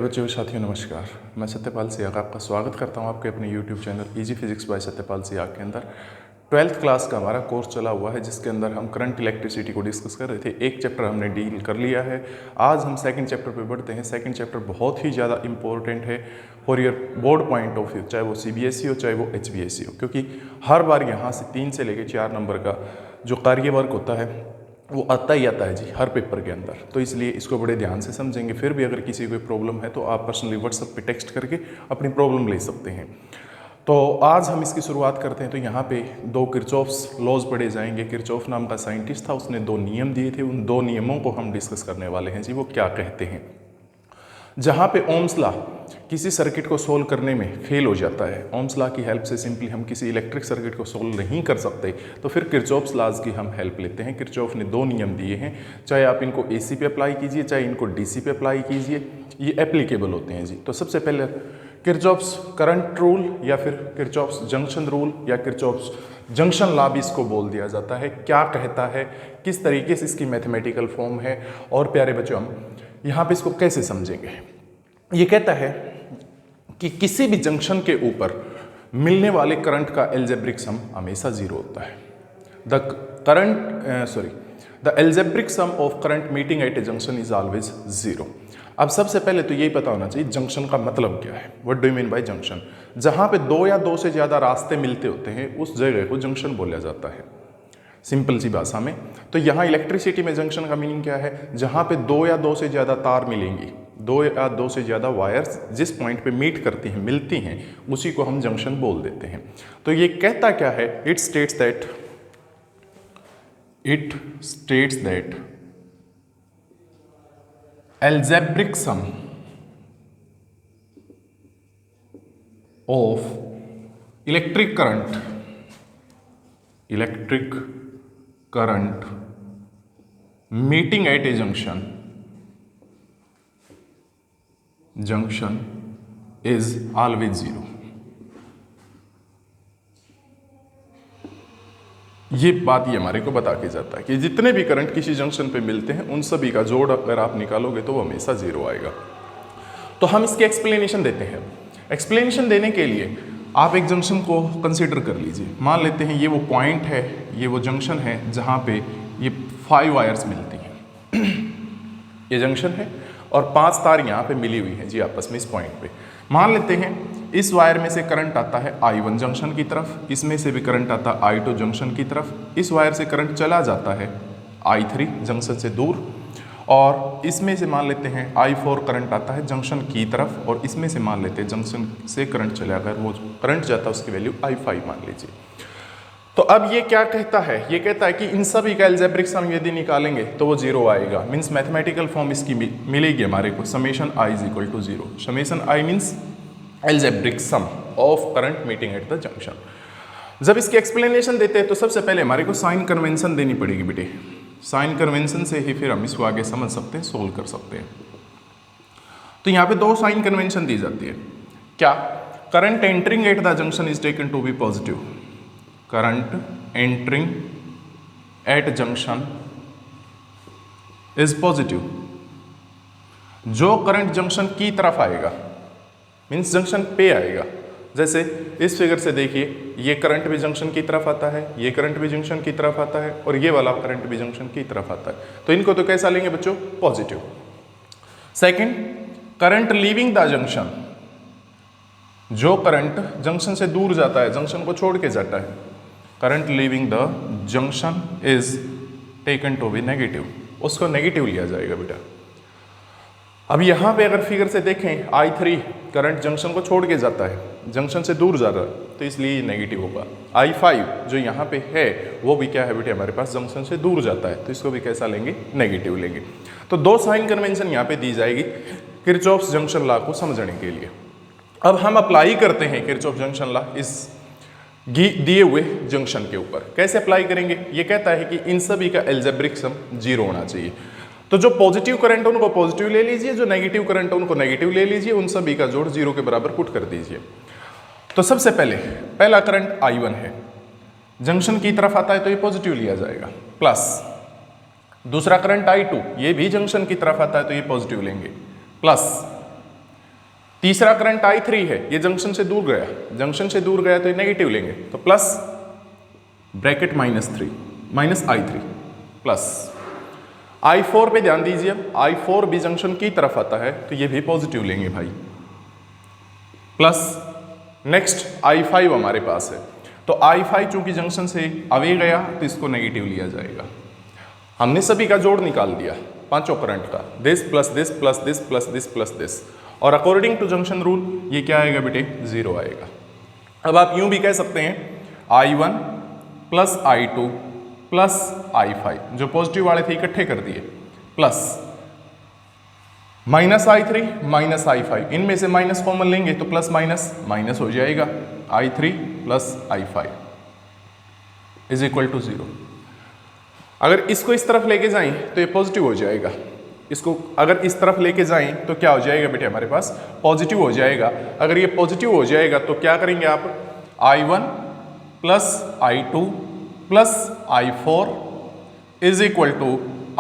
बच्चों साथियों नमस्कार। मैं सत्यपाल सियाग आपका स्वागत करता हूं आपके अपने YouTube channel easy physics bye Satyapal Siyag के अंदर। 12th क्लास का हमारा कोर्स चला हुआ है जिसके अंदर हम करंट इलेक्ट्रिसिटी को डिस्कस कर रहे थे। एक चैप्टर हमने डील कर लिया है। आज हम सेकंड चैप्टर पे बढ़ते हैं। सेकंड चैप्टर बहुत ही ज़्यादा इंपॉर्टेंट है for your board point of view, चाहे वो CBSE हो चाहे वो HBSE हो, क्योंकि हर बार यहाँ से 3 से लेकर 4 नंबर का जो कार्यवर्क होता है वो आता ही आता है जी हर पेपर के अंदर। तो इसलिए इसको बड़े ध्यान से समझेंगे। फिर भी अगर किसी को कोई प्रॉब्लम है तो आप पर्सनली व्हाट्सएप पे टेक्स्ट करके अपनी प्रॉब्लम ले सकते हैं। तो आज हम इसकी शुरुआत करते हैं। तो यहाँ पे 2 किरचॉफ्स लॉज पढ़े जाएंगे। किरचॉफ नाम का साइंटिस्ट था, उसने 2 नियम दिए थे। उन 2 नियमों को हम डिस्कस करने वाले हैं जी। वो क्या कहते हैं? जहाँ पे ओम्स लॉ किसी सर्किट को सोल्व करने में फेल हो जाता है, ओम्स लॉ की हेल्प से सिंपली हम किसी इलेक्ट्रिक सर्किट को सोल्व नहीं कर सकते, तो फिर किरचॉफ्स लॉज की हम हेल्प लेते हैं। किरचॉफ ने 2 नियम दिए हैं, चाहे आप इनको AC पे अप्लाई कीजिए चाहे इनको DC पे अप्लाई कीजिए, ये एप्लीकेबल होते हैं जी। तो सबसे पहले किरचॉफ्स करंट रूल या फिर किरचॉफ्स जंक्शन रूल या किरचॉफ्स जंक्शन लॉ भी इसको बोल दिया जाता है। क्या कहता है, किस तरीके से इसकी मैथमेटिकल फॉर्म है, और प्यारे बच्चों हम यहाँ पे इसको कैसे समझेंगे। ये कहता है कि किसी भी जंक्शन के ऊपर मिलने वाले करंट का एल्जेब्रिक सम हमेशा 0 होता है। The algebraic sum of current meeting eight a junction is always 0। अब सबसे पहले तो यही पता होना चाहिए जंक्शन का मतलब क्या है। What do you mean by junction? जहां पे 2 या 2 से ज्यादा रास्ते मिलते होते हैं उस जगह को जंक्शन बोला जाता है, सिंपल सी भाषा में। तो यहाँ इलेक्ट्रिसिटी में जंक्शन का मीनिंग क्या है? जहाँ पे 2 या 2 से ज़्यादा तार मिलेंगी, 2 या 2 से ज़्यादा वायर्स जिस पॉइंट पे मीट करती हैं, मिलती हैं, उसी को हम जंक्शन बोल देते हैं। तो ये कहता क्या है? It states that algebraic sum of electric current meeting at a junction is always 0। ये बात ये हमारे को बता के जाता है कि जितने भी करंट किसी जंक्शन पे मिलते हैं उन सभी का जोड़ अगर आप निकालोगे तो वो हमेशा 0 आएगा। तो हम इसकी एक्सप्लेनेशन देते हैं। एक्सप्लेनेशन देने के लिए आप एक जंक्शन को कंसीडर कर लीजिए। मान लेते हैं ये वो पॉइंट है, ये वो जंक्शन है जहाँ पे ये 5 वायर्स मिलती हैं। ये जंक्शन है और 5 तार यहाँ पे मिली हुई हैं जी आपस में इस पॉइंट पे। मान लेते हैं इस वायर में से करंट आता है I1 जंक्शन की तरफ, इसमें से भी करंट आता है I2 जंक्शन की तरफ, इस वायर से करंट चला जाता है I3 जंक्शन से दूर, और इसमें से मान लेते हैं I4 करंट आता है जंक्शन की तरफ, और इसमें से मान लेते हैं जंक्शन से करंट चला कर वो करंट जाता है उसकी वैल्यू I5 मान लीजिए। तो अब ये क्या कहता है? ये कहता है कि इन सभी का एल्जेब्रिक सम यदि निकालेंगे तो वो 0 आएगा। मीन्स मैथमेटिकल फॉर्म इसकी मिलेगी हमारे को, summation I is equal to 0। Summation I means algebraic sum of current meeting at the junction. जब इसकी एक्सप्लेनेशन देते हैं तो सबसे पहले हमारे को साइन कन्वेंशन देनी पड़ेगी बेटे। साइन कन्वेंशन से ही फिर हम इसको आगे समझ सकते हैं, सोल्व कर सकते हैं। तो यहाँ पे 2 साइन कन्वेंशन दी जाती है। क्या? Current entering at the junction is taken to be positive. Current entering at junction is positive. जो करंट जंक्शन की तरफ आएगा, मीन्स जंक्शन पे आएगा। जैसे इस फिगर से देखिए, ये करंट भी जंक्शन की तरफ आता है, ये करंट भी जंक्शन की तरफ आता है, और ये वाला करंट भी जंक्शन की तरफ आता है। तो इनको तो कैसा लेंगे बच्चों? Positive. Second, current leaving the junction. जो करंट जंक्शन से दूर जाता है, जंक्शन को छोड़ के जाता है, current leaving the junction is taken to be negative. उसको नेगेटिव लिया जाएगा बेटा। अब यहाँ पे अगर फिगर से देखें, I3 करंट जंक्शन को छोड़ के जाता है, जंक्शन से दूर जा रहा है, तो इसलिए ये नेगेटिव होगा। I5 जो यहाँ पे है वो भी क्या है बेटे? हमारे पास जंक्शन से दूर जाता है, तो इसको भी कैसा लेंगे? नेगेटिव लेंगे। तो 2 साइन कन्वेंशन यहाँ पे दी जाएगी किरचॉफ्स जंक्शन लॉ को समझने के लिए। अब हम अप्लाई करते हैं किरचॉफ जंक्शन लॉ इस दिए हुए जंक्शन के ऊपर। कैसे अप्लाई करेंगे? ये कहता है कि इन सभी का एल्जेब्रिक सम 0 होना चाहिए। तो जो पॉजिटिव करंट है उनको पॉजिटिव ले लीजिए, जो नेगेटिव करंट है उनको नेगेटिव ले लीजिए, उन सभी का जोड़ 0 के बराबर पुट कर दीजिए। तो सबसे पहले पहला करंट I1 है, जंक्शन की तरफ आता है तो ये पॉजिटिव लिया जाएगा, प्लस दूसरा करंट I2 ये भी जंक्शन की तरफ आता है तो ये पॉजिटिव लेंगे, प्लस तीसरा करंट I3 है, ये जंक्शन से दूर गया, जंक्शन से दूर गया तो ये नेगेटिव लेंगे, तो plus bracket -3 minus I3 plus I4 पे ध्यान दीजिए, I4 भी जंक्शन की तरफ आता है तो ये भी पॉजिटिव लेंगे भाई, प्लस नेक्स्ट I5 हमारे पास है, तो I5 चूंकि जंक्शन से अवे गया तो इसको नेगेटिव लिया जाएगा। हमने सभी का जोड़ निकाल दिया पांचों करंट का, this plus this plus this plus this plus this, और अकॉर्डिंग टू जंक्शन रूल ये क्या आएगा बेटे, 0 आएगा। अब आप यूं भी कह सकते हैं I1 plus I2 plus I5, जो पॉजिटिव वाले थे इकट्ठे कर दिए, plus minus I3 minus I5, इनमें से माइनस कॉमन लेंगे तो प्लस माइनस माइनस हो जाएगा, I3 plus I5 is equal to 0। अगर इसको इस तरफ लेके जाएं तो ये पॉजिटिव हो जाएगा, इसको अगर इस तरफ लेके जाएं तो क्या हो जाएगा बेटे, हमारे पास पॉजिटिव हो जाएगा। अगर ये पॉजिटिव हो जाएगा तो क्या करेंगे आप, I1 plus I2 plus I4 is equal to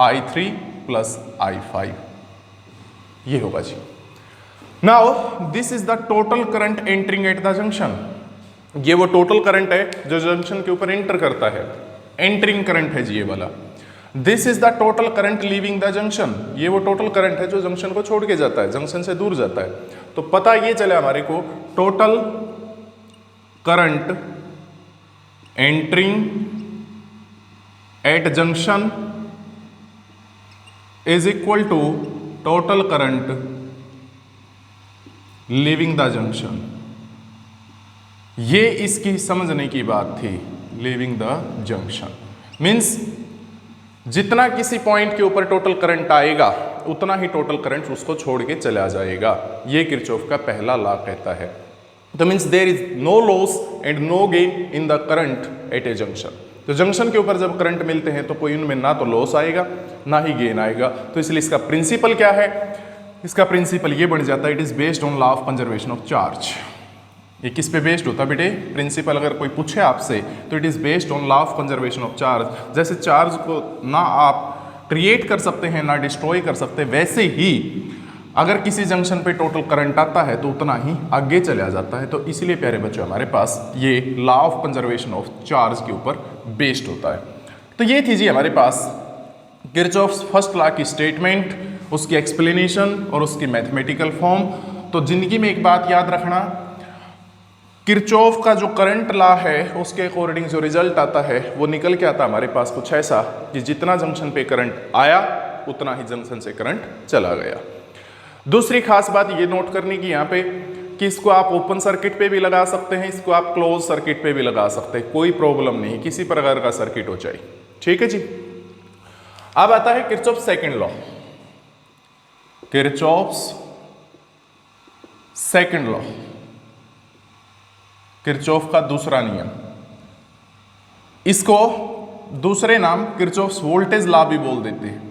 I3 plus I5, ये होगा जी। Now this is the total current entering at the junction, ये वो टोटल करंट है जो जंक्शन के ऊपर एंटर करता है, एंटरिंग करंट है जी ये वाला। This is the total current leaving the junction, ये वो टोटल करंट है जो जंक्शन को छोड़ के जाता है, जंक्शन से दूर जाता है। तो पता ये चले हमारे को total current entering at junction is equal to total current leaving the junction, ये इसकी समझने की बात थी। लीविंग द जंक्शन मीन्स जितना किसी पॉइंट के ऊपर टोटल करंट आएगा उतना ही टोटल करंट उसको छोड़ के चला जाएगा, ये किरचॉफ का पहला लॉ कहता है। तो means there is no loss and no gain in the current at a junction. तो जंक्शन के ऊपर जब करंट मिलते हैं तो कोई उनमें ना तो लॉस आएगा ना ही गेन आएगा। तो इसलिए इसका प्रिंसिपल क्या है, इसका प्रिंसिपल ये बन जाता है, it is based on law of conservation of charge. ये किस पे बेस्ड होता है बेटे, प्रिंसिपल अगर कोई पूछे आपसे तो it is based on law of conservation of charge. जैसे चार्ज को ना आप क्रिएट कर सकते हैं ना डिस्ट्रॉय कर सकते, वैसे ही अगर किसी जंक्शन पे टोटल करंट आता है तो उतना ही आगे चला जाता है। तो इसलिए प्यारे बच्चों हमारे पास ये law of conservation of charge के ऊपर बेस्ड होता है। तो ये थी जी हमारे पास किरचॉफ्स फर्स्ट लॉ की स्टेटमेंट, उसकी एक्सप्लेनेशन और उसकी मैथमेटिकल फॉर्म। तो जिंदगी में एक बात याद रखना, किरचॉफ का जो करंट लॉ है उसके अकॉर्डिंग जो रिजल्ट आता है वो निकल के आता हमारे पास कुछ ऐसा कि जितना जंक्शन पे करंट आया उतना ही जंक्शन से करंट चला गया। दूसरी खास बात ये नोट करने की यहाँ पे कि इसको आप ओपन सर्किट पे भी लगा सकते हैं, इसको आप क्लोज सर्किट पे भी लगा सकते हैं, कोई प्रॉब्लम नहीं, किसी प्रकार का सर्किट हो जाए। ठीक है जी। अब आता है Kirchhoff second law, Kirchhoff's second law, Kirchhoff का दूसरा नियम। इसको दूसरे नाम किरचॉफ्स वोल्टेज लॉ भी बोल देते हैं।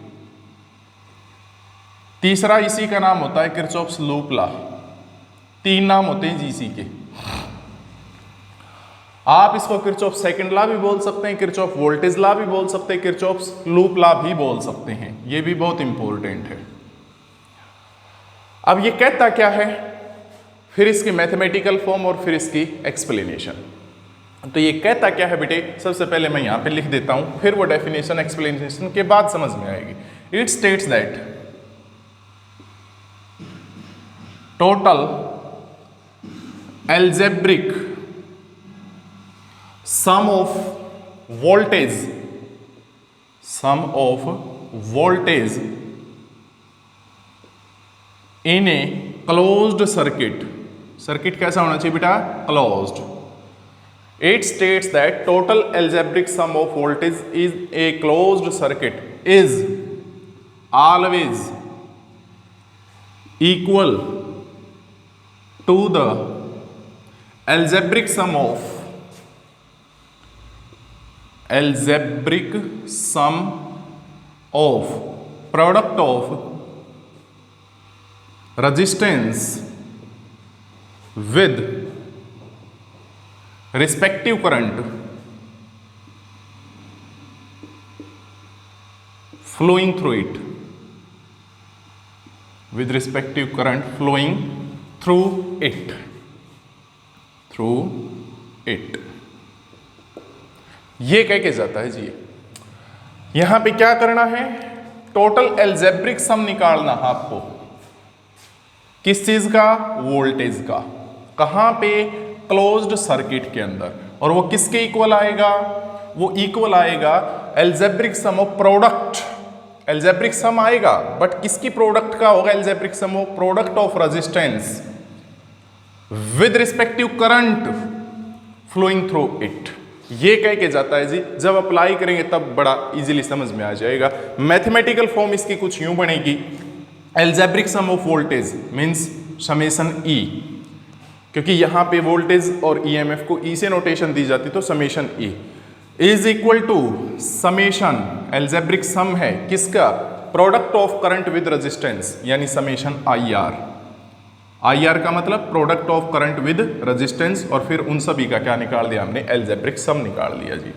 तीसरा इसी का नाम होता है किरचॉफ्स लूप लॉ। तीन नाम होते हैं जीसी के। आप इसको किरचॉफ सेकंड लॉ भी बोल सकते हैं, किरचॉफ वोल्टेज लॉ भी बोल सकते हैं, किरचॉफ्स लूप लॉ भी बोल सकते हैं, ये भी बहुत इंपॉर्टेंट है। अब ये कहता क्या है, फिर इसकी मैथमेटिकल फॉर्म और फिर इसकी एक्सप्लेनेशन। तो ये कहता क्या है बेटे, सबसे पहले मैं यहां पे लिख देता हूं, फिर वो डेफिनेशन एक्सप्लेनेशन के बाद समझ में आएगी। It states that total algebraic sum of voltage in a closed circuit, circuit कैसा होना चाहिए बेटा, closed. It states that total algebraic sum of voltage is a closed circuit is always equal to the algebraic sum of product of resistance with respective current flowing through it, with respective current flowing through it ये कह के जाता है जी। यहां पे क्या करना है, टोटल एल्जेब्रिक सम निकालना है आपको। किस चीज का, वोल्टेज का। कहां पे, क्लोज्ड सर्किट के अंदर। और वो किसके इक्वल आएगा, वो इक्वल आएगा algebraic sum of product. Algebraic sum आएगा बट किसकी प्रोडक्ट का होगा algebraic sum of, product of resistance with respective current flowing through it. ये कह के जाता है जी। जब अप्लाई करेंगे तब बड़ा इजीली समझ में आ जाएगा। मैथमेटिकल फॉर्म इसकी कुछ यूं बनेगी, algebraic sum of voltage means summation E, क्योंकि यहां पे वोल्टेज और ईएमएफ को ई से नोटेशन दी जाती, तो summation E is equal to summation, algebraic sum है किसका, product of current with resistance, यानी summation I R. I R का मतलब product of current with resistance, और फिर उन सभी का क्या निकाल दिया हमने, एल्जेब्रिक सम निकाल दिया जी।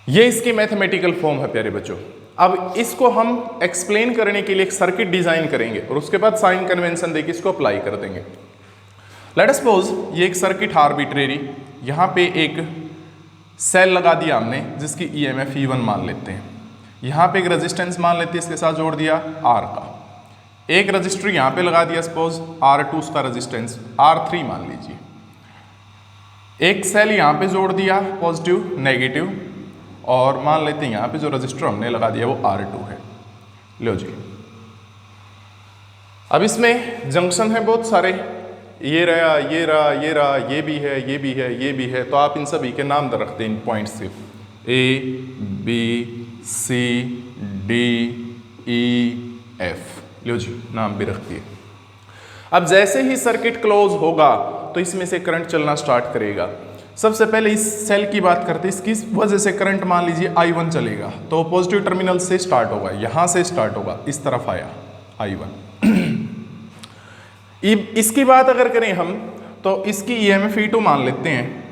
ये इसकी मैथमेटिकल फॉर्म है प्यारे बच्चों। अब इसको हम एक्सप्लेन करने के लिए एक सर्किट डिजाइन करेंगे और उसके बाद साइन कन्वेंशन देके इसको अप्लाई कर देंगे। लेट अस सपोज ये एक सर्किट आर्बिट्रेरी, यहां पे एक सेल लगा दिया हमने जिसकी ईएमएफ E1 मान लेते हैं, यहां पे एक रेजिस्टेंस मान लेते हैं, इसके साथ जोड़ दिया R का, एक रजिस्टर यहां पे लगा दिया सपोज R2 उसका रेजिस्टेंस R3 मान लीजिए, एक सेल यहां पे जोड़ दिया पॉजिटिव नेगेटिव, और मान लेते हैं यहां पे जो रजिस्टर हमने लगा दिया वो R2 है। लो जी, अब इसमें जंक्शन है बहुत सारे, ये रहा ये रहा ये रहा, ये भी है ये भी है ये भी है, तो आप इन सभी के नाम रखते हैं इन पॉइंट से, A B C D E F। लो जी, नाम भी रख दिए। अब जैसे ही सर्किट क्लोज होगा तो इसमें से करंट चलना स्टार्ट करेगा। सबसे पहले इस सेल की बात करते हैं, इसकी वजह से करंट मान लीजिए I1 चलेगा, तो पॉजिटिव टर्मिनल से स्टार्ट होगा, यहां से स्टार्ट होगा, इस तरफ आया I1। इसकी बात अगर करें हम तो इसकी ईएमएफ E2 मान लेते हैं।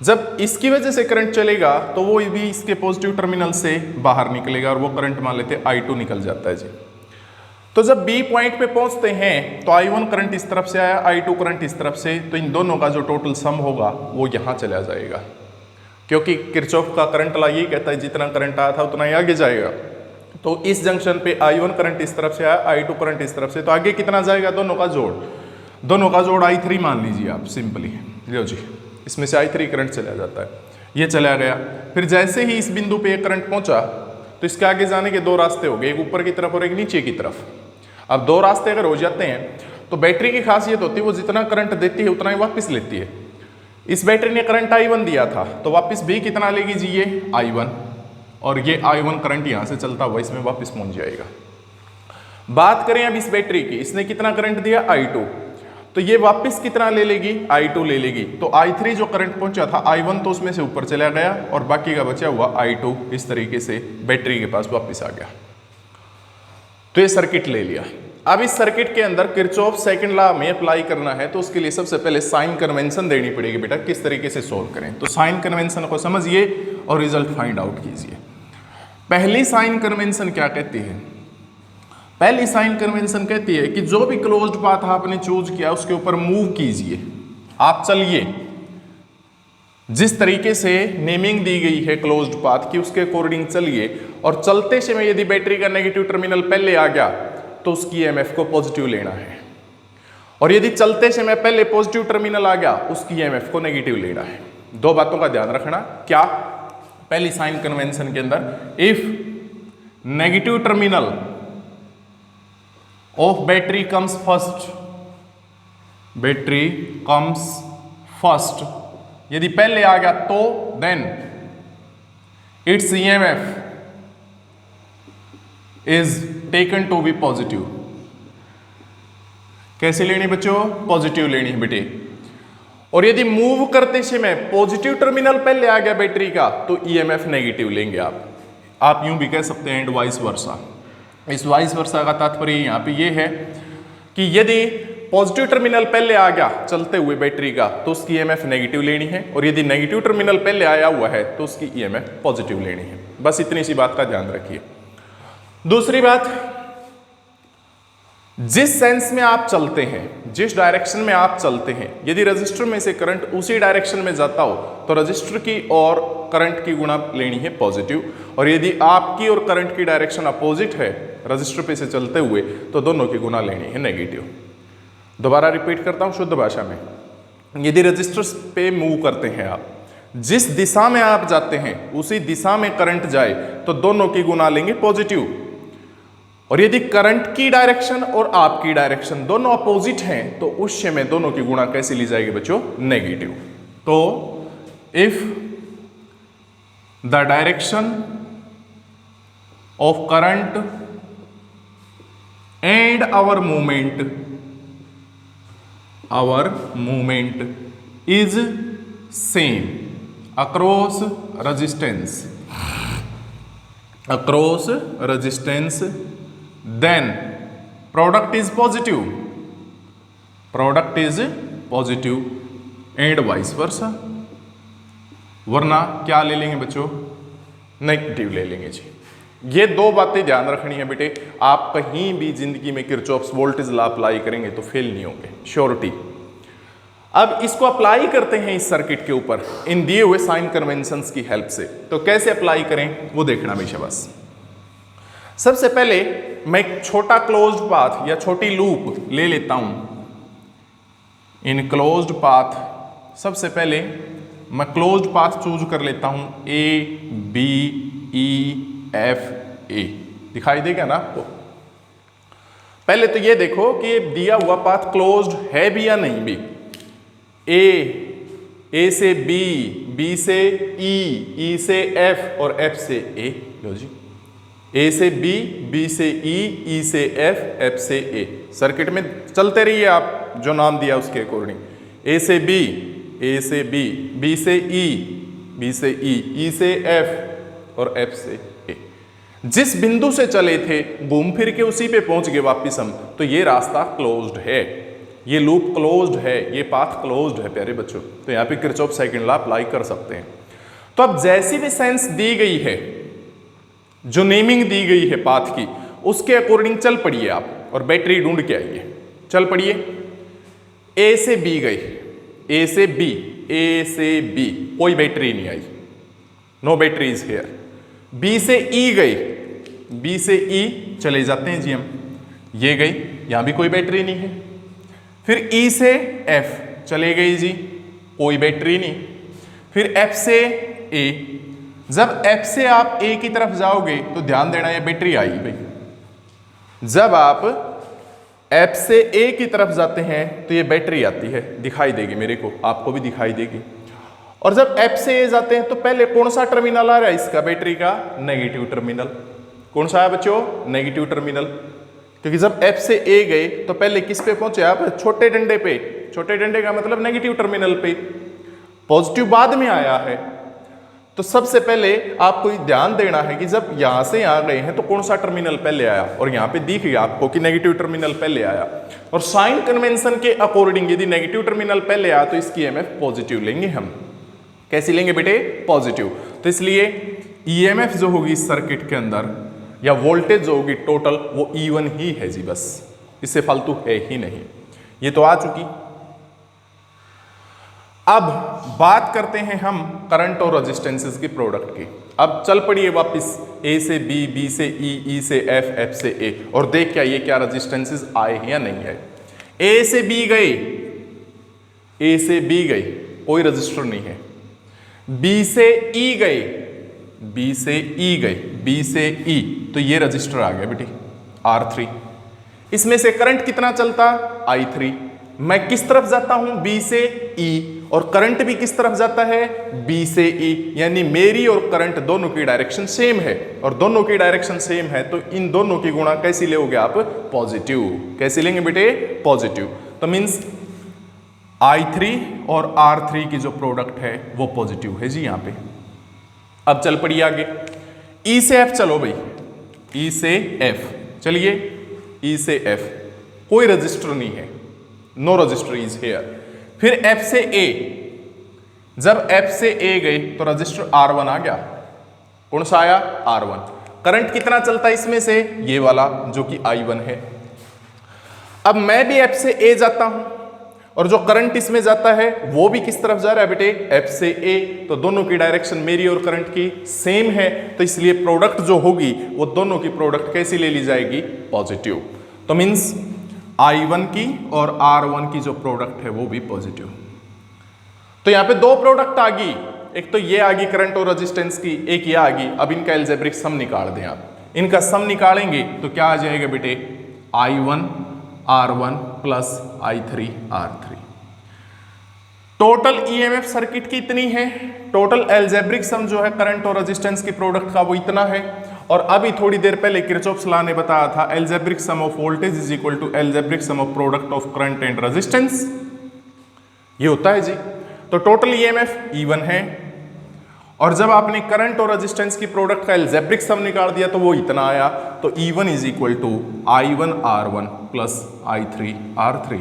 जब इसकी वजह से करंट चलेगा तो वो भी इसके पॉजिटिव टर्मिनल से बाहर निकलेगा और वो करंट मान लेते हैं I2 निकल जाता है जी। तो जब B पॉइंट पे पहुंचते हैं तो I1 करंट इस तरफ से आया, I2 करंट इस तरफ से, तो इन दोनों का जो टोटल सम होगा वो यहां चला जाएगा, क्योंकि किरचॉफ का करंट लॉ यही कहता है जितना करंट आया था उतना ही आगे जाएगा। तो इस जंक्शन पे I1 करंट इस तरफ से आया, I2 करंट इस तरफ से, तो आगे कितना जाएगा, दोनों का जोड़, दोनों का जोड़ I3 मान लीजिए आप सिंपली। लो जी, इसमें से I3 करंट चला जाता है, ये चला गया। फिर जैसे ही इस बिंदु पे एक करंट पहुंचा तो इसके आगे जाने के दो रास्ते हो गए, एक ऊपर की तरफ और एक नीचे की तरफ। अब दो रास्ते अगर हो जाते हैं तो बैटरी की खासियत होती है वो जितना करंट देती है उतना ही वापस लेती है। इस बैटरी ने करंट I1 दिया था तो वापस भी कितना लेगी जी, ये I1, और ये I1 करंट यहां से चलता हुआ इसमें वापस पहुंच जाएगा। बात करें अब इस बैटरी की, इसने कितना करंट दिया I2, तो ये वापस कितना ले लेगी, I2 ले लेगी। तो I3 जो करंट पहुंचा था I1 तो उसमें से ऊपर चला गया और बाकी का बचा हुआ I2 इस तरीके से बैटरी के पास वापस आ गया। तो ये सर्किट ले लिया। अब इस सर्किट के अंदर किरचॉफ सेकंड लॉ में अप्लाई करना है तो उसके लिए सबसे पहले साइन कन्वेंशन देनी पड़ेगी। बेटा किस तरीके से सोल्व करें, तो साइन कन्वेंशन को समझिए और रिजल्ट फाइंड आउट कीजिए। पहली साइन कन्वेंशन क्या कहती है, पहली साइन कन्वेंशन कहती है कि जो भी क्लोज्ड पाथ आपने चूज किया उसके ऊपर मूव कीजिए, आप चलिए, जिस तरीके से नेमिंग दी गई है क्लोज्ड पाथ की उसके अकॉर्डिंग चलिए, और चलते समय यदि बैटरी का नेगेटिव टर्मिनल पहले आ गया तो उसकी ईएमएफ को पॉजिटिव लेना है, और यदि चलते समय पहले पॉजिटिव टर्मिनल आ गया उसकी ईएमएफ को नेगेटिव लेना है। दो बातों का ध्यान रखना, क्या, पहली साइन कन्वेंशन के अंदर if negative terminal of battery comes first, battery comes first, यदि पहले आ गया तो then it's EMF is taken to be positive. कैसे लेनी बच्चों, पॉजिटिव लेनी है बेटे। और यदि मूव करते समय पॉजिटिव टर्मिनल पहले आ गया बैटरी का तो ईएमएफ नेगेटिव लेंगे आप यूं भी कह सकते हैं एंड वाइस वर्सा। इस वाइस वर्सा का तात्पर्य यहां पे ये है कि यदि पॉजिटिव टर्मिनल पहले आ गया चलते हुए बैटरी का तो उसकी ईएमएफ नेगेटिव लेनी है, और यदि नेगेटिव टर्मिनल पहले आया हुआ है तो उसकी ईएमएफ पॉजिटिव लेनी है। बस इतनी सी बात का ध्यान रखिए। दूसरी बात, जिस सेंस में आप चलते हैं, जिस डायरेक्शन में आप चलते हैं, यदि रजिस्टर में से करंट उसी डायरेक्शन में जाता हो तो रजिस्टर की और करंट की गुणा लेनी है पॉजिटिव, और यदि आपकी और करंट की डायरेक्शन अपोजिट है रजिस्टर पे से चलते हुए तो दोनों की गुणा लेनी है नेगेटिव। दोबारा रिपीट करता हूं शुद्ध भाषा में, यदि रजिस्टर पे मूव करते हैं आप, जिस दिशा में आप जाते हैं उसी दिशा में करंट जाए तो दोनों की गुणा लेंगे पॉजिटिव, और यदि करंट की डायरेक्शन और आपकी डायरेक्शन दोनों अपोजिट हैं तो उस समय दोनों की गुणा कैसे ली जाएगी बच्चों? नेगेटिव। तो if the direction of current and our movement is same across resistance then product is positive and vice versa। वरना क्या ले लेंगे बच्चों? नेगेटिव ले लेंगे जी। ये दो बातें ध्यान रखनी है बेटे, आप कहीं भी जिंदगी में किरचॉफ्स वोल्टेज लॉ अप्लाई करेंगे तो फेल नहीं होंगे, श्योरिटी। अब इसको अप्लाई करते हैं इस सर्किट के ऊपर इन दिए हुए साइन कन्वेंशंस की हेल्प से। तो कैसे अप्लाई करें वो देखना हमेशा बस। सबसे पहले मैं एक छोटा क्लोज्ड पाथ या छोटी लूप ले लेता हूं। इन क्लोज्ड पाथ सबसे पहले मैं क्लोज्ड पाथ चूज कर लेता हूं A B E F A. दिखाई देगा ना आपको? पहले तो ये देखो कि ये दिया हुआ पाथ क्लोज्ड है भी या नहीं भी। ए से बी, बी से ई से एफ और एफ से ए। लो जी, ए से बी, बी से ई से एफ, एफ से ए। सर्किट में चलते रहिए आप जो नाम दिया उसके अकॉर्डिंग। ए से बी, बी से ई से एफ और एफ से ए। जिस बिंदु से चले थे घूम फिर के उसी पे पहुंच गए वापिस हम, तो ये रास्ता क्लोज्ड है, ये लूप क्लोज्ड है, ये पाथ क्लोज्ड है प्यारे बच्चों। तो यहाँ पे किरचॉफ सेकंड लॉ अप्लाई कर सकते हैं। तो अब जैसी भी सेंस दी गई है, जो नेमिंग दी गई है पाथ की, उसके अकॉर्डिंग चल पड़िए आप और बैटरी ढूंढ के आइए। चल पड़िए। ए से बी गई, ए से बी कोई बैटरी नहीं आई, no battery is here. B से ई गई, बी से ई चले जाते हैं जी हम, ये गई, यहां भी कोई बैटरी नहीं है। फिर ई से एफ चले गई जी, कोई बैटरी नहीं। फिर एफ से ए, जब एफ से आप ए की तरफ जाओगे तो ध्यान देना ये बैटरी आई भाई। जब आप एफ से ए की तरफ जाते हैं तो ये बैटरी आती है, दिखाई देगी मेरे को, आपको भी दिखाई देगी। और जब एफ से ए जाते हैं तो पहले कौन सा टर्मिनल आ रहा है इसका बैटरी का? Negative terminal. कौन सा है बच्चों? Negative terminal. क्योंकि जब एफ से ए गए तो पहले किस पे पहुंचे आप? छोटे डंडे पे। छोटे डंडे का मतलब नेगेटिव टर्मिनल पे। पॉजिटिव बाद में आया है। तो सबसे पहले आपको ध्यान देना है कि जब यहां से यहां गए हैं तो कौन सा टर्मिनल पहले आया, और यहां पे दिख गया आपको कि नेगेटिव टर्मिनल पहले आया। और साइन कन्वेंशन के अकॉर्डिंग यदि नेगेटिव टर्मिनल पहले आया तो इसकी ईएमएफ पॉजिटिव लेंगे हम। कैसी लेंगे बेटे? पॉजिटिव। तो इसलिए ईएमएफ जो होगी इस सर्किट के अंदर या वोल्टेज जो होगी टोटल वो E1 ही है जी, बस, इससे फालतू है ही नहीं। ये तो आ चुकी। अब बात करते हैं हम करंट और रेजिस्टेंसेस की प्रोडक्ट की। अब चल पड़िए वापस ए से बी, बी से ई से एफ, एफ से ए, और देख क्या ये क्या रेजिस्टेंसेस आए हैं या नहीं आए। ए से बी गए, ए से बी गए, कोई रजिस्टर नहीं है। बी से ई गए, बी से ई गए, बी से ई, तो ये रजिस्टर आ गया बेटी R3। इसमें से करंट कितना चलता? I3। मैं किस तरफ जाता हूं? बी से ई, और करंट भी किस तरफ जाता है? बी से ई। यानी मेरी और करंट दोनों की डायरेक्शन सेम है, और दोनों की डायरेक्शन सेम है तो इन दोनों की गुणा कैसी लोगे आप? पॉजिटिव। कैसे लेंगे बेटे? पॉजिटिव। तो मींस I3 और R3 की जो प्रोडक्ट है वो पॉजिटिव है जी यहां पे। अब चल पड़िए आगे। ई से एफ चलो भाई, ई से एफ चलिए। ई से एफ कोई रजिस्टर नहीं है, नो रजिस्टर इज हेयर। फिर एफ से ए, जब एफ से ए गए तो रजिस्टर R1 आ गया। कौन सा आया? R1। करंट कितना चलता है इसमें से? ये वाला जो कि I1 है। अब मैं भी F से A जाता हूं और जो करंट इसमें जाता है वो भी किस तरफ जा रहा है बेटे, F से A। तो दोनों की डायरेक्शन मेरी और करंट की सेम है, तो इसलिए प्रोडक्ट जो होगी वो दोनों की प्रोडक्ट कैसी ले ली जाएगी, पॉजिटिव। तो मीन्स I1 की और R1 की जो प्रोडक्ट है वो भी पॉजिटिव। तो यहां पे दो प्रोडक्ट आ गई, एक तो ये आ गई करंट और रेजिस्टेंस की, एक ये आ गई। अब इनका एल्जेब्रिक सम निकाल दें आप। इनका सम निकालेंगे तो क्या आ जाएगा बेटे, I1 R1 plus I3 R3। Total EMF circuit की इतनी है, टोटल एल्जेब्रिक सम जो है करंट और रेजिस्टेंस की प्रोडक्ट का वो इतना है। और अभी थोड़ी देर पहले किरचॉफ्स लॉ ने बताया था algebraic sum of voltage is equal to algebraic sum of product of current and resistance, ये होता है जी। तो टोटल EMF E1 है, और जब आपने करंट और रेजिस्टेंस की प्रोडक्ट का एल्जेब्रिक सम निकाल दिया तो वो इतना आया। तो E1 is equal to I1 R1 plus I3 R3।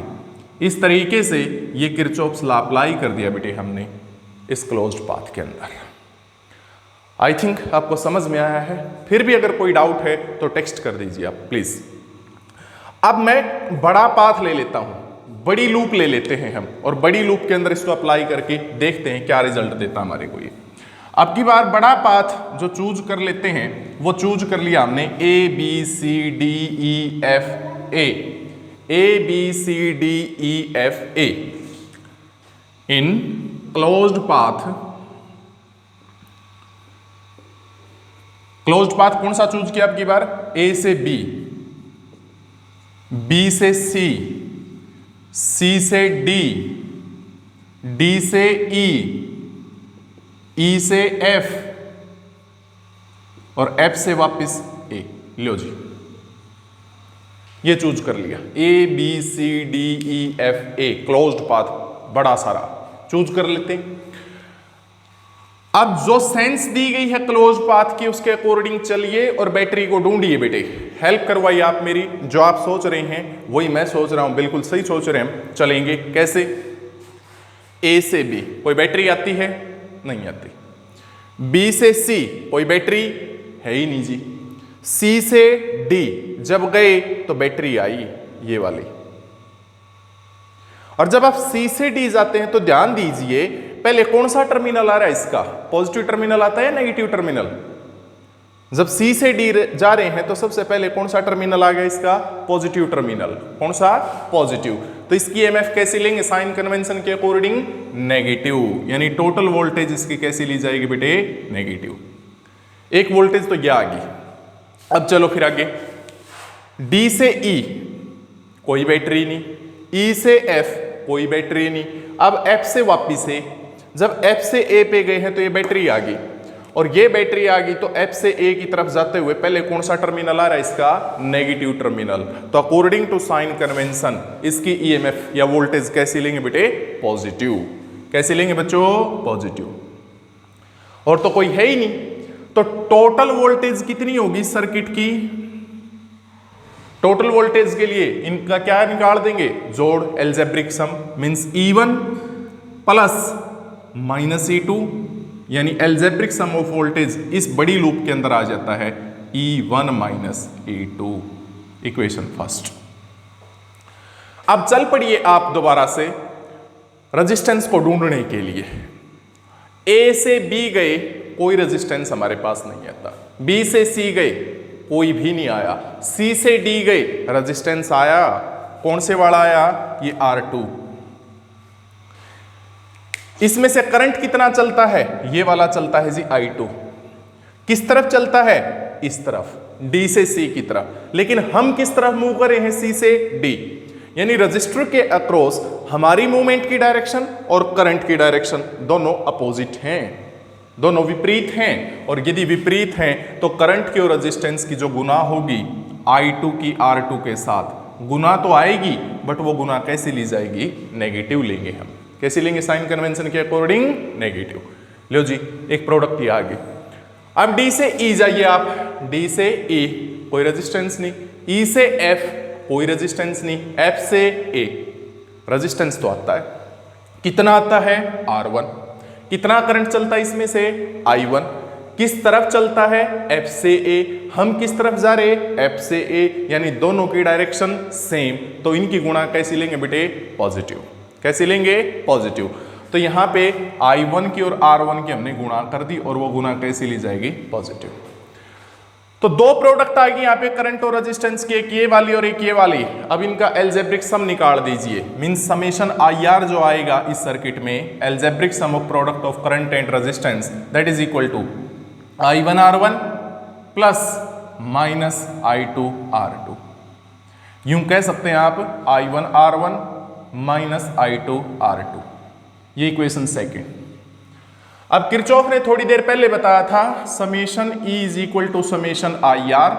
इस तरीके से ये किरचॉफ्स लॉ अप्लाई कर दिया बेटे हमने इस क्लोज्ड पाथ के अंदर। आई थिंक आपको समझ में आया है। फिर भी अगर कोई डाउट है तो टेक्स्ट कर दीजिए आप प्लीज। अब मैं बड़ा पाथ ले लेता हूं, बड़ी लूप ले लेते हैं हम, और बड़ी लूप के अंदर इसको अप्लाई करके देखते हैं क्या रिजल्ट देता हमारे को ये। अब की बार बड़ा पाथ जो चूज कर लेते हैं वो चूज कर लिया हमने ABCDEFA, ABCDEFA इन क्लोज्ड पाथ। क्लोज्ड पाथ कौन सा चूज किया अब की बार, A से B, B से C, C से D, D से E, E से F और F से वापस A। लो जी, ये चूज कर लिया ABCDEFA क्लोज्ड पाथ बड़ा सारा चूज कर लेते हैं। अब जो सेंस दी गई है क्लोज पाथ की उसके अकॉर्डिंग चलिए और बैटरी को ढूंढिए बेटे। हेल्प करवाइए आप मेरी, जो आप सोच रहे हैं वही मैं सोच रहा हूं, बिल्कुल सही सोच रहे हैं। चलेंगे कैसे, A से B कोई बैटरी आती है, नहीं आती। B से C कोई बैटरी है ही नहीं जी। C से D जब गए तो बैटरी आई ये वाली। और जब आप C से D जाते हैं तो ध्यान दीजिए पहले कौन सा टर्मिनल आ रहा है इसका, पॉजिटिव टर्मिनल आता है या नेगेटिव टर्मिनल। जब C से D जा रहे हैं तो सबसे पहले कौन सा टर्मिनल आ गया इसका, पॉजिटिव टर्मिनल। कौन सा, पॉजिटिव। तो इसकी EMF कैसी लेंगे साइन कन्वेंशन के अकॉर्डिंग, नेगेटिव। यानी टोटल वोल्टेज इसकी कैसी ली जाएगी बेटे, नेगेटिव। एक वोल्टेज तो यह आ गई। अब चलो फिर आगे, D से E कोई बैटरी नहीं, E से F कोई बैटरी नहीं। अब F से वापिस से, जब F से A पे गए हैं तो ये बैटरी आ गई, और ये बैटरी आ गई तो F से A की तरफ जाते हुए पहले कौन सा टर्मिनल आ रहा है इसका, नेगेटिव टर्मिनल। तो अकॉर्डिंग टू साइन कन्वेंशन इसकी EMF या वोल्टेज कैसी लेंगे बेटे, पॉजिटिव। कैसे लेंगे बच्चों, पॉजिटिव। और तो कोई है ही नहीं, तो टोटल वोल्टेज कितनी होगी सर्किट की, टोटल वोल्टेज के लिए इनका क्या निकाल देंगे, जोड़, algebraic sum means E1 plus minus E2, यानी एल्जेब्रिक सम ऑफ वोल्टेज इस बड़ी लूप के अंदर आ जाता है E1 minus E2, equation first. अब चल पड़िए आप दोबारा से रेजिस्टेंस को ढूंढने के लिए। A से B गए, कोई रेजिस्टेंस हमारे पास नहीं आता। B से C गए, कोई भी नहीं आया। C से D गए, रेजिस्टेंस आया, कौन से वाला आया, ये R2। इसमें से करंट कितना चलता है, ये वाला चलता है जी I2। किस तरफ चलता है, इस तरफ, D से C की तरफ। लेकिन हम किस तरफ मूव कर रहे हैं, C से D, यानी रजिस्टर के अक्रॉस हमारी मूवमेंट की डायरेक्शन और करंट की डायरेक्शन दोनों अपोजिट हैं, दोनों विपरीत हैं। और यदि विपरीत हैं तो करंट की और रेजिस्टेंस की जो गुना होगी I2 की R2 के साथ, गुना तो आएगी बट वो गुना कैसे ली जाएगी, नेगेटिव लेंगे हम। कैसे लेंगे, साइन कन्वेंशन के अकॉर्डिंग नेगेटिव। लो जी, एक प्रोडक्ट ही आ गई। अब D से E जाइए आप, D से E कोई रेजिस्टेंस नहीं, E से F कोई रेजिस्टेंस नहीं, F से A रेजिस्टेंस तो आता है, कितना आता है, R1। कितना करंट चलता है इसमें से, I1। किस तरफ चलता है, F से A। हम किस तरफ जा रहे हैं, F से A, यानी दोनों की डायरेक्शन सेम, तो इनकी गुणा कैसी लेंगे बेटे, पॉजिटिव। कैसे लेंगे, पॉजिटिव। तो यहां पे I1 की और R1 की हमने गुणा कर दी और वो गुणा कैसी ली जाएगी, पॉजिटिव। तो दो प्रोडक्ट आ गई यहाँ पे करंट और रेजिस्टेंस की, एक ये वाली और एक ये वाली। अब इनका एल्जेब्रिक सम निकाल दीजिए, मींस समेशन IR जो आएगा इस सर्किट में, algebraic sum of product of current and resistance, that is equal to I1 R1 plus minus I2 R2। यूं कह सकते हैं आप I1 R1 minus I2 R2, ये इक्वेशन सेकेंड। अब किरचॉफ ने थोड़ी देर पहले बताया था summation E is equal to summation IR।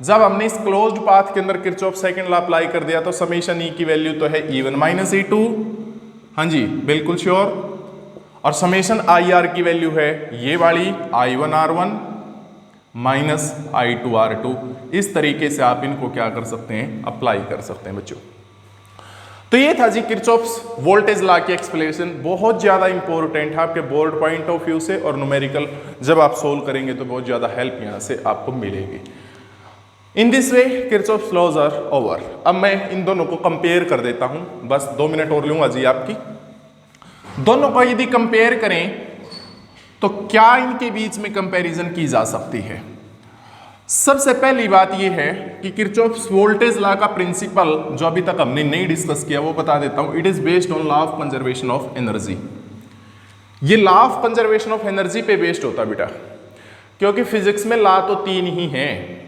जब हमने इस क्लोज्ड पाथ के अंदर किरचॉफ सेकंड लॉ अप्लाई कर दिया तो समेशन E की वैल्यू तो है E1 माइनस E2, हाँ जी बिल्कुल श्योर, और समेशन IR की वैल्यू है ये वाली I1 R1 minus I2 R2। इस तरीके से आप इनको क्या कर सकते हैं, अप्लाई कर सकते हैं बच्चों। तो ये था जी किरचॉफ्स वोल्टेज लॉ की एक्सप्लेनेशन, बहुत ज़्यादा इंपॉर्टेंट है आपके बोर्ड पॉइंट ऑफ व्यू से, और न्यूमेरिकल जब आप सोल्व करेंगे तो बहुत ज़्यादा हेल्प यहाँ से आपको मिलेगी। In this way Kirchhoff's laws are over. अब मैं इन दोनों को कंपेयर कर देता हूँ, बस 2 मिनट और लूँगा जी आपकी। दोनों को यदि कंपेयर करें तो क्या इनके बीच में कंपैरिजन की जा सकती है। सबसे पहली बात यह है कि किरचॉफ्स वोल्टेज लॉ का प्रिंसिपल जो अभी तक हमने नहीं डिस्कस किया वो बता देता हूं। It is based on law of conservation of energy. ये law of conservation of energy पे बेस्ड होता बेटा, क्योंकि फिजिक्स में लॉ तो 3 ही हैं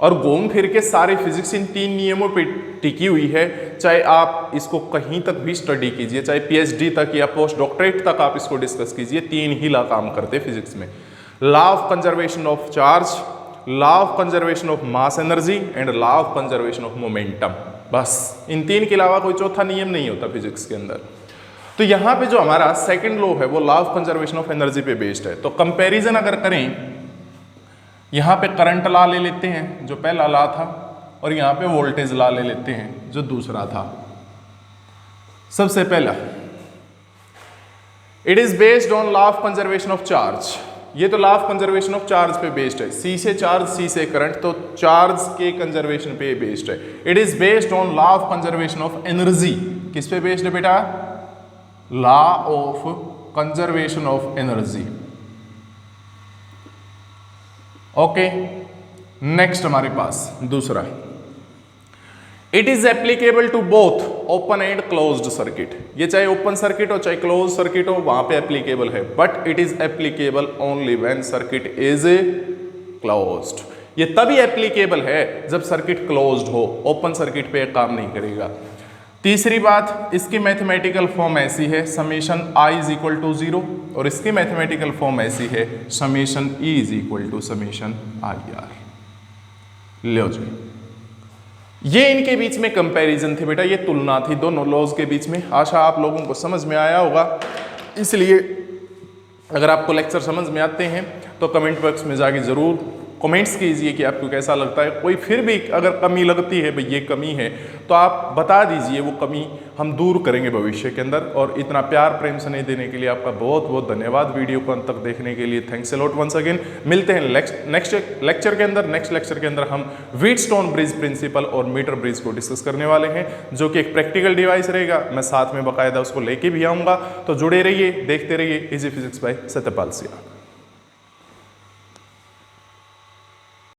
और घूम फिर के सारी फिजिक्स इन 3 नियमों पे टिकी हुई है। चाहे आप इसको कहीं तक भी स्टडी कीजिए, चाहे PhD तक या पोस्ट डॉक्टरेट तक आप इसको डिस्कस कीजिए, 3 ही लॉ काम करते फिजिक्स में। Law of conservation of charge, law of conservation of mass energy and law of conservation of momentum. बस इन 3 के अलावा कोई चौथा नियम नहीं होता फिजिक्स के अंदर। तो यहाँ पे जो हमारा सेकंड लॉ है वो law of conservation of energy पे बेस्ड है। तो कंपैरिजन अगर करें, यहाँ पे करंट लॉ ले लेते हैं जो पहला लॉ था, और यहाँ पे वोल्टेज लॉ ले लेते हैं जो दूसरा था। सबसे पहला, it is based on law of conservation of charge. ये तो law of conservation of charge पे बेस्ड है, C से चार्ज, C से करंट, तो चार्ज के कंजर्वेशन पे बेस्ड है। It is based on law of conservation of energy. किस पे बेस्ड है बेटा, law of conservation of energy. Okay, next हमारे पास दूसरा, it is applicable to both open and closed circuit. ये चाहे ओपन सर्किट हो चाहे क्लोज सर्किट हो, वहां पे एप्लीकेबल है, but it is applicable only when circuit is closed. ये तभी एप्लीकेबल है जब सर्किट क्लोज्ड हो, ओपन सर्किट पे काम नहीं करेगा। तीसरी बात, इसकी मैथमेटिकल फॉर्म ऐसी है summation I is equal to 0, और इसकी मैथमेटिकल फॉर्म ऐसी है summation E is equal to summation IR। लो जी, ये इनके बीच में कंपैरिजन थी बेटा, ये तुलना थी दोनों लॉज के बीच में। आशा आप लोगों को समझ में आया होगा। इसलिए अगर आपको लेक्चर समझ में आते हैं तो कमेंट बॉक्स में जाके ज़रूर कमेंट्स कीजिए कि आपको कैसा लगता है। कोई फिर भी अगर कमी लगती है, भाई ये कमी है, तो आप बता दीजिए, वो कमी हम दूर करेंगे भविष्य के अंदर। और इतना प्यार प्रेम स्नेह देने के लिए आपका बहुत बहुत धन्यवाद। वीडियो को अंत तक देखने के लिए thanks a lot once again. मिलते हैं नेक्स्ट लेक्चर के अंदर हम व्हीटस्टोन ब्रिज प्रिंसिपल और मीटर ब्रिज को डिस्कस करने वाले हैं, जो कि एक प्रैक्टिकल डिवाइस रहेगा। मैं साथ में बाकायदा उसको लेके भी आऊँगा। तो जुड़े रहिए, देखते रहिए easy physics bye Satyapal Siya.